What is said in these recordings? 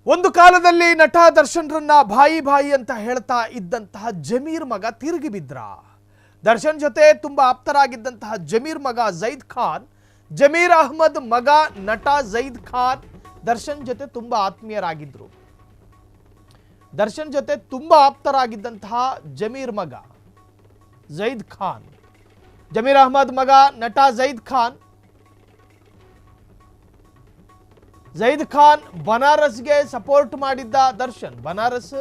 ಒಂದು ಕಾಲದಲ್ಲಿ ನಟ ದರ್ಶನ್ರನ್ನ ಭಾಯಿ ಭಾಯಿ ಅಂತ ಹೇಳ್ತಾ ಇದ್ದಂತಹ ಜಮೀರ್ ಮಗ ತಿರುಗಿ ಬಿದ್ರ. ದರ್ಶನ್ ಜೊತೆ ತುಂಬಾ ಆಪ್ತರಾಗಿದ್ದಂತಹ ಜಮೀರ್ ಮಗ ಜೈದ್ ಖಾನ್, ಜಮೀರ್ ಅಹ್ಮದ್ ಮಗ ನಟ ಜೈದ್ ಖಾನ್ ದರ್ಶನ್ ಜೊತೆ ತುಂಬಾ ಆತ್ಮೀಯರಾಗಿದ್ರು. ದರ್ಶನ್ ಜೊತೆ ತುಂಬಾ ಆಪ್ತರಾಗಿದ್ದಂತಹ ಜಮೀರ್ ಮಗ ಜೈದ್ ಖಾನ್, ಜಮೀರ್ ಅಹ್ಮದ್ ಮಗ ನಟ ಜೈದ್ ಖಾನ್ ಬನಾರಸ್ಗೆ ಸಪೋರ್ಟ್ ಮಾಡಿದ್ದ ದರ್ಶನ್. ಬನಾರಸ್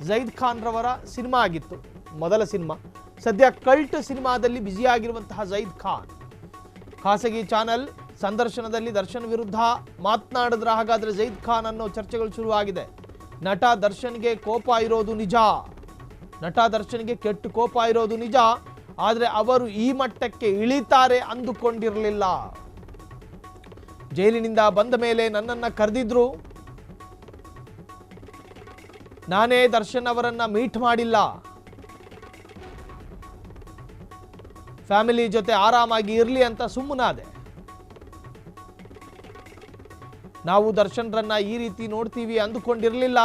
ಜೈದ್ ಖಾನ್ ರವರ ಸಿನಿಮಾ ಆಗಿತ್ತು, ಮೊದಲ ಸಿನಿಮಾ. ಸದ್ಯ ಕಲ್ಟ್ ಸಿನಿಮಾದಲ್ಲಿ ಬ್ಯುಸಿಯಾಗಿರುವಂತಹ ಜೈದ್ ಖಾನ್ ಖಾಸಗಿ ಚಾನೆಲ್ ಸಂದರ್ಶನದಲ್ಲಿ ದರ್ಶನ್ ವಿರುದ್ಧ ಮಾತನಾಡಿದ್ರ. ಹಾಗಾದ್ರೆ ಜೈದ್ ಖಾನ್ ಅನ್ನೋ ಚರ್ಚೆಗಳು ಶುರುವಾಗಿದೆ. ನಟ ದರ್ಶನ್ಗೆ ಕೋಪ ಇರೋದು ನಿಜ, ನಟ ದರ್ಶನ್ಗೆ ಕೆಟ್ಟ ಕೋಪ ಇರೋದು ನಿಜ, ಆದರೆ ಅವರು ಈ ಮಟ್ಟಕ್ಕೆ ಇಳಿತಾರೆ ಅಂದುಕೊಂಡಿರಲಿಲ್ಲ. ಜೈಲಿನಿಂದ ಬಂದ ಮೇಲೆ ನನ್ನನ್ನು ಕರೆದಿದ್ರು, ನಾನೇ ದರ್ಶನ್ ಅವರನ್ನ ಮೀಟ್ ಮಾಡಿಲ್ಲ, ಫ್ಯಾಮಿಲಿ ಜೊತೆ ಆರಾಮಾಗಿ ಇರಲಿ ಅಂತ ಸುಮ್ಮನಾದೆ. ನಾವು ದರ್ಶನ್ರನ್ನ ಈ ರೀತಿ ನೋಡ್ತೀವಿ ಅಂದುಕೊಂಡಿರಲಿಲ್ಲ.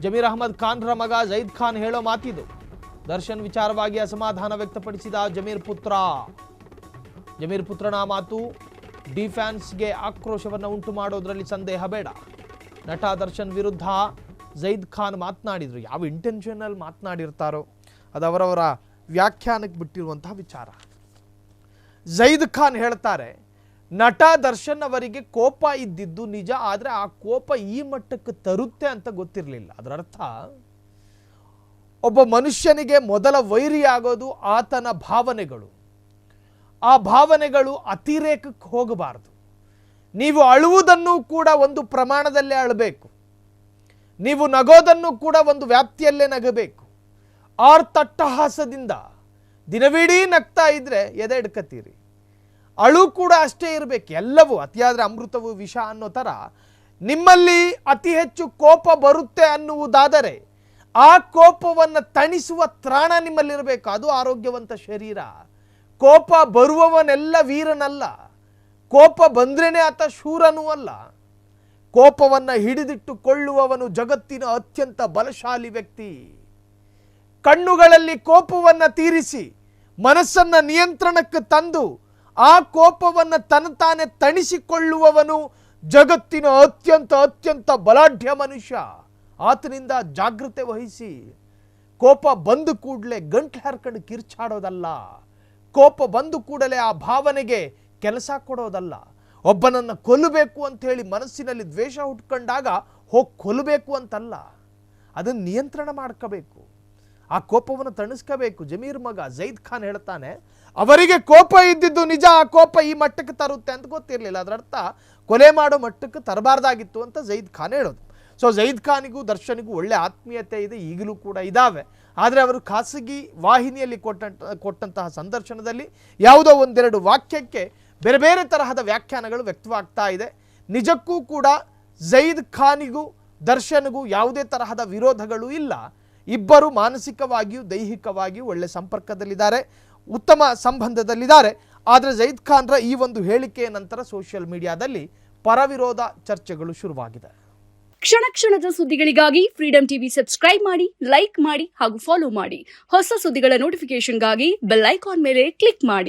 ಜಮೀರ್ ಅಹ್ಮದ್ ಖಾನ್ರ ಮಗ ಜೈದ್ ಖಾನ್ ಹೇಳೋ ಮಾತಿದು. ದರ್ಶನ್ ವಿಚಾರವಾಗಿ ಅಸಮಾಧಾನ ವ್ಯಕ್ತಪಡಿಸಿದ ಜಮೀರ್ ಪುತ್ರನ ಮಾತು ಡಿಫ್ಯಾನ್ಸ್ಗೆ ಆಕ್ರೋಶವನ್ನು ಉಂಟು ಮಾಡೋದ್ರಲ್ಲಿ ಸಂದೇಹ ಬೇಡ. ನಟ ದರ್ಶನ್ ವಿರುದ್ಧ ಜೈದ್ ಖಾನ್ ಮಾತನಾಡಿದ್ರು. ಯಾವ ಇಂಟೆನ್ಷನಲ್ಲಿ ಮಾತನಾಡಿರ್ತಾರೋ ಅದು ಅವರವರ ವ್ಯಾಖ್ಯಾನಕ್ಕೆ ಬಿಟ್ಟಿರುವಂತಹ ವಿಚಾರ. ಜೈದ್ ಖಾನ್ ಹೇಳ್ತಾರೆ, ನಟ ದರ್ಶನ್ ಅವರಿಗೆ ಕೋಪ ಇದ್ದಿದ್ದು ನಿಜ, ಆದರೆ ಆ ಕೋಪ ಈ ಮಟ್ಟಕ್ಕೆ ತರುತ್ತೆ ಅಂತ ಗೊತ್ತಿರಲಿಲ್ಲ. ಅದರ ಅರ್ಥ, ಒಬ್ಬ ಮನುಷ್ಯನಿಗೆ ಮೊದಲ ವೈರಿಯಾಗೋದು ಆತನ ಭಾವನೆಗಳು. ಆ ಭಾವನೆಗಳು ಅತಿರೇಕಕ್ಕೆ ಹೋಗಬಾರದು. ನೀವು ಅಳುವುದನ್ನು ಕೂಡ ಒಂದು ಪ್ರಮಾಣದಲ್ಲೇ ಅಳಬೇಕು, ನೀವು ನಗೋದನ್ನು ಕೂಡ ಒಂದು ವ್ಯಾಪ್ತಿಯಲ್ಲೇ ನಗಬೇಕು. ತಟ್ಟಹಾಸದಿಂದ ದಿನವಿಡೀ ನಗ್ತಾ ಇದ್ರೆ ಎದೆ ಹಿಡ್ಕತ್ತೀರಿ. ಅಳು ಕೂಡ ಅಷ್ಟೇ ಇರಬೇಕು. ಎಲ್ಲವೂ ಅತಿಯಾದರೆ ಅಮೃತವು ವಿಷ ಅನ್ನೋ ಥರ ನಿಮ್ಮಲ್ಲಿ ಅತಿ ಹೆಚ್ಚು ಕೋಪ ಬರುತ್ತೆ ಅನ್ನುವುದಾದರೆ ಆ ಕೋಪವನ್ನು ತಣಿಸುವ ತ್ರಾಣ ನಿಮ್ಮಲ್ಲಿರಬೇಕು. ಅದು ಆರೋಗ್ಯವಂತ ಶರೀರ. ಕೋಪ ಬರುವವನೆಲ್ಲ ವೀರನಲ್ಲ, ಕೋಪ ಬಂದ್ರೇನೆ ಆತ ಶೂರನೂ ಅಲ್ಲ. ಕೋಪವನ್ನು ಹಿಡಿದಿಟ್ಟುಕೊಳ್ಳುವವನು ಜಗತ್ತಿನ ಅತ್ಯಂತ ಬಲಶಾಲಿ ವ್ಯಕ್ತಿ. ಕಣ್ಣುಗಳಲ್ಲಿ ಕೋಪವನ್ನು ತೀರಿಸಿ ಮನಸ್ಸನ್ನು ನಿಯಂತ್ರಣಕ್ಕೆ ತಂದು ಆ ಕೋಪವನ್ನು ತಾನೇ ತಣಿಸಿಕೊಳ್ಳುವವನು ಜಗತ್ತಿನ ಅತ್ಯಂತ ಬಲಾಢ್ಯ ಮನುಷ್ಯ. ಆತನಿಂದ ಜಾಗೃತೆ ವಹಿಸಿ. ಕೋಪ ಬಂದು ಕೂಡಲೇ ಗಂಟ್ಲು ಹರ್ಕೊಂಡು ಕಿರ್ಚಾಡೋದಲ್ಲ, ಕೋಪ ಬಂದು ಕೂಡಲೇ ಆ ಭಾವನೆಗೆ ಕೆಲಸ ಕೊಡೋದಲ್ಲ. ಒಬ್ಬನನ್ನು ಕೊಲ್ಲಬೇಕು ಅಂತ ಹೇಳಿ ಮನಸ್ಸಿನಲ್ಲಿ ದ್ವೇಷ ಹುಟ್ಕೊಂಡಾಗ ಹೋಗಿ ಕೊಲ್ಲಬೇಕು ಅಂತಲ್ಲ, ಅದನ್ನು ನಿಯಂತ್ರಣ ಮಾಡ್ಕೋಬೇಕು, ಆ ಕೋಪವನ್ನು ತಣಿಸ್ಕೋಬೇಕು. ಜಮೀರ್ ಮಗ ಜೈದ್ ಖಾನ್ ಹೇಳ್ತಾನೆ, ಅವರಿಗೆ ಕೋಪ ಇದ್ದಿದ್ದು ನಿಜ, ಆ ಕೋಪ ಈ ಮಟ್ಟಕ್ಕೆ ತರುತ್ತೆ ಅಂತ ಗೊತ್ತಿರಲಿಲ್ಲ. ಅದರ ಅರ್ಥ ಕೊಲೆ ಮಾಡೋ ಮಟ್ಟಕ್ಕೆ ತರಬಾರ್ದಾಗಿತ್ತು ಅಂತ ಜೈದ್ ಖಾನ್ ಹೇಳೋದು. ಸೊ ಜೈದ್ ಖಾನಿಗೂ ದರ್ಶನಿಗೂ ಒಳ್ಳೆ ಆತ್ಮೀಯತೆ ಇದೆ, ಈಗಲೂ ಕೂಡ ಇದ್ದಾವೆ. ಆದರೆ ಅವರು ಖಾಸಗಿ ವಾಹಿನಿಯಲ್ಲಿ ಕೊಟ್ಟಂತಹ ಸಂದರ್ಶನದಲ್ಲಿ ಯಾವುದೋ ಒಂದೆರಡು ವಾಕ್ಯಕ್ಕೆ ಬೇರೆ ಬೇರೆ ತರಹದ ವ್ಯಾಖ್ಯಾನಗಳು ವ್ಯಕ್ತವಾಗ್ತಾ ಇದೆ. ನಿಜಕ್ಕೂ ಕೂಡ ಜೈದ್ ಖಾನಿಗೂ ದರ್ಶನ್ಗೂ ಯಾವುದೇ ತರಹದ ವಿರೋಧಗಳು ಇಲ್ಲ. ಇಬ್ಬರು ಮಾನಸಿಕವಾಗಿಯೂ ದೈಹಿಕವಾಗಿಯೂ ಒಳ್ಳೆ ಸಂಪರ್ಕದಲ್ಲಿದ್ದಾರೆ, ಉತ್ತಮ ಸಂಬಂಧದಲ್ಲಿದ್ದಾರೆ. ಆದರೆ ಜೈದ್ ಖಾನ್ರ ಈ ಒಂದು ಹೇಳಿಕೆಯ ನಂತರ ಸೋಷಿಯಲ್ ಮೀಡಿಯಾದಲ್ಲಿ ಪರವಿರೋಧ ಚರ್ಚೆಗಳು ಶುರುವಾಗಿದೆ. ಕ್ಷಣ ಕ್ಷಣದ ಸುದ್ದಿಗಳಿಗಾಗಿ ಫ್ರೀಡಂ ಟಿವಿ ಸಬ್ಸ್ಕ್ರೈಬ್ ಮಾಡಿ, ಲೈಕ್ ಮಾಡಿ ಹಾಗೂ ಫಾಲೋ ಮಾಡಿ. ಹೊಸ ಸುದ್ದಿಗಳ ನೋಟಿಫಿಕೇಶನ್ಗಾಗಿ ಬೆಲ್ ಐಕಾನ್ ಮೇಲೆ ಕ್ಲಿಕ್ ಮಾಡಿ.